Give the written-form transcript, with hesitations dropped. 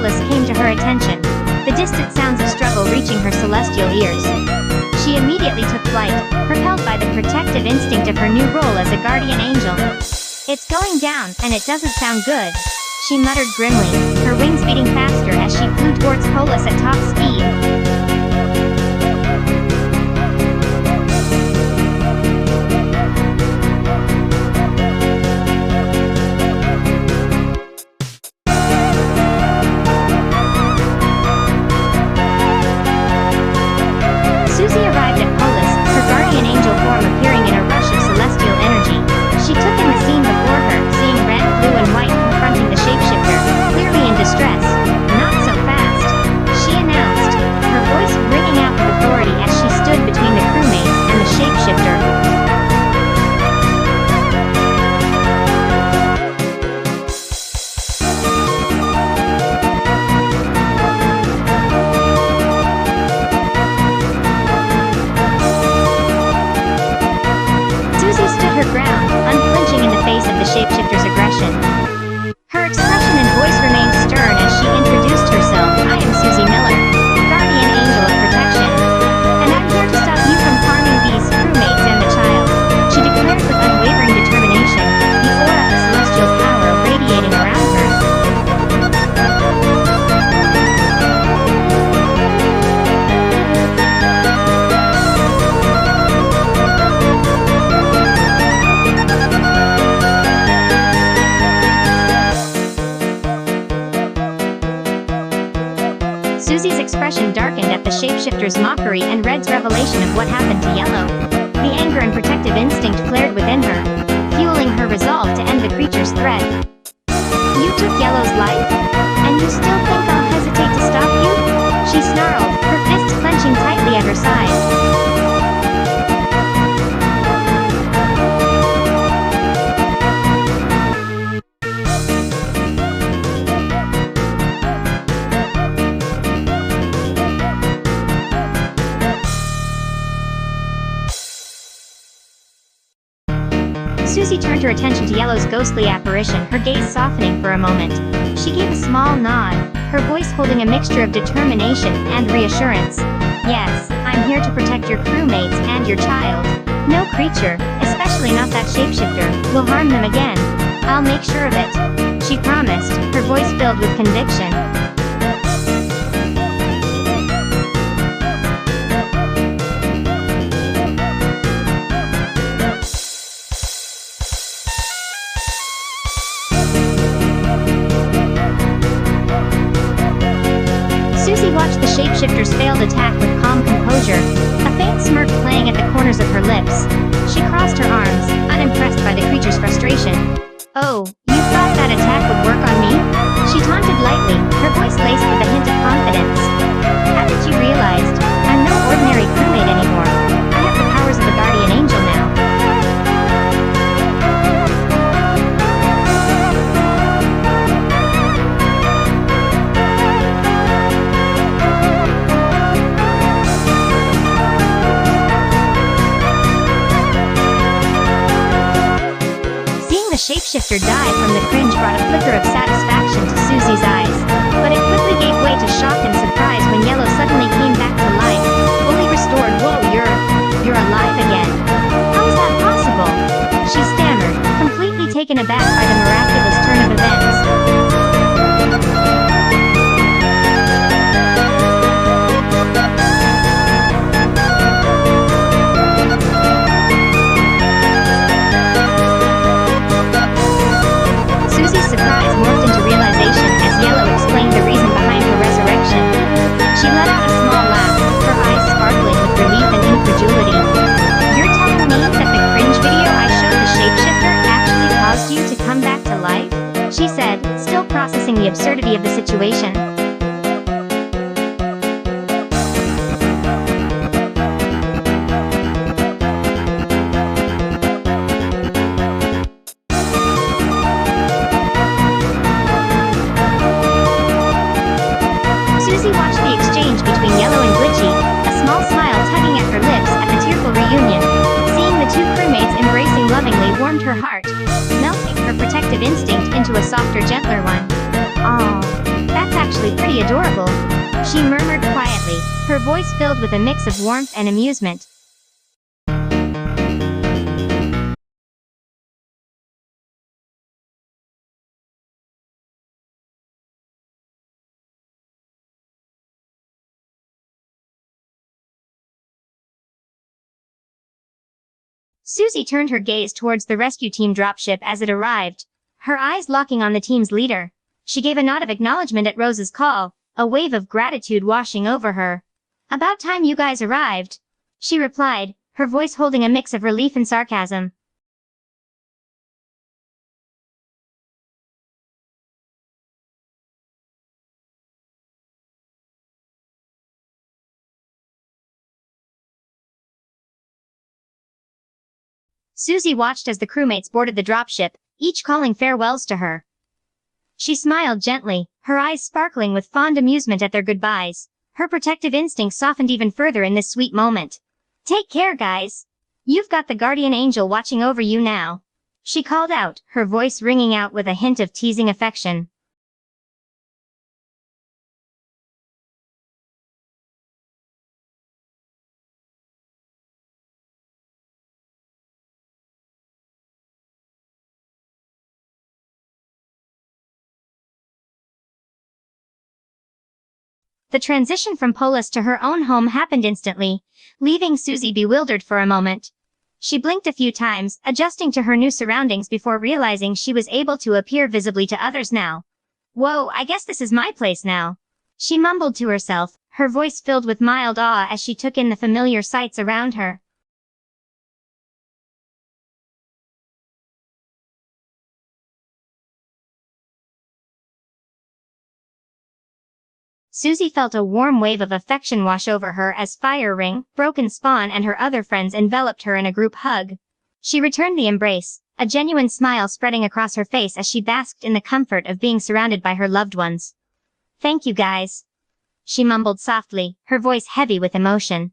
Polus came to her attention, the distant sounds of struggle reaching her celestial ears. She immediately took flight, propelled by the protective instinct of her new role as a guardian angel. "It's going down, and it doesn't sound good," she muttered grimly, her wings beating faster as she flew towards Polus at top speed. Susie arrived at Polus, her guardian angel form appearing in a rush of celestial energy. She took in the scene before her, seeing red, blue and white confronting the shapeshifter, clearly in distress. "Not so fast," she announced, her voice ringing out with authority as she stood between the crewmates and the shapeshifter. Her ground, unflinching in the face of the shapeshifter's aggression. Her expression and voice remained stern as she introduced herself. "I am Susie Miller, guardian angel of protection, and I'm here to stop you from harming these crewmates and the child," she declared with unwavering determination, the aura of celestial power radiating around her. Susie's expression darkened at the shapeshifter's mockery and Red's revelation of what happened to Yellow. The anger and protective instinct flared within her, fueling her resolve to end the creature's threat. "You took Yellow's life? And you still think I'll hesitate to stop you?" she snarled, her fists clenching tightly at her sides. Susie turned her attention to Yellow's ghostly apparition, her gaze softening for a moment. She gave a small nod, her voice holding a mixture of determination and reassurance. "Yes, I'm here to protect your crewmates and your child. No creature, especially not that shapeshifter, will harm them again. I'll make sure of it," she promised, her voice filled with conviction. Susie watched the shapeshifter's failed attack with calm composure, a faint smirk playing at the corners of her lips. She crossed her arms, unimpressed by the creature's frustration. "Oh, you thought that attack would work on me?" she taunted lightly, her voice laced with a hint of confidence. "Haven't you realized, I'm no ordinary crewmate anymore. I have the powers of a guardian angel now." Shapeshifter die from the cringe brought a flicker of satisfaction to Susie's eyes, but it quickly gave way to shock and surprise when Yellow suddenly came back to life, fully restored. "Whoa, you're alive again. How is that possible?" she stammered, completely taken aback by the miraculous turn of events. Susie's surprise morphed into realization as Yellow explained the reason behind her resurrection. She let out a small laugh, her eyes sparkling with relief and incredulity. "You're telling me that the cringe video I showed the shapeshifter actually caused you to come back to life?" she said, still processing the absurdity of the situation. Susie watched the exchange between Yellow and Glitchy, a small smile tugging at her lips at the tearful reunion. Seeing the two crewmates embracing lovingly warmed her heart, melting her protective instinct into a softer, gentler one. "Aw, That's actually pretty adorable, she murmured quietly, her voice filled with a mix of warmth and amusement. Susie turned her gaze towards the rescue team dropship as it arrived, her eyes locking on the team's leader. She gave a nod of acknowledgement at Rose's call, a wave of gratitude washing over her. "About time you guys arrived," she replied, her voice holding a mix of relief and sarcasm. Susie watched as the crewmates boarded the dropship, each calling farewells to her. She smiled gently, her eyes sparkling with fond amusement at their goodbyes. Her protective instincts softened even further in this sweet moment. "Take care, guys. You've got the guardian angel watching over you now," she called out, her voice ringing out with a hint of teasing affection. The transition from Polus to her own home happened instantly, leaving Susie bewildered for a moment. She blinked a few times, adjusting to her new surroundings before realizing she was able to appear visibly to others now. "Whoa, I guess this is my place now," she mumbled to herself, her voice filled with mild awe as she took in the familiar sights around her. Susie felt a warm wave of affection wash over her as Fire Ring, Broken Spawn and her other friends enveloped her in a group hug. She returned the embrace, a genuine smile spreading across her face as she basked in the comfort of being surrounded by her loved ones. "Thank you guys," she mumbled softly, her voice heavy with emotion.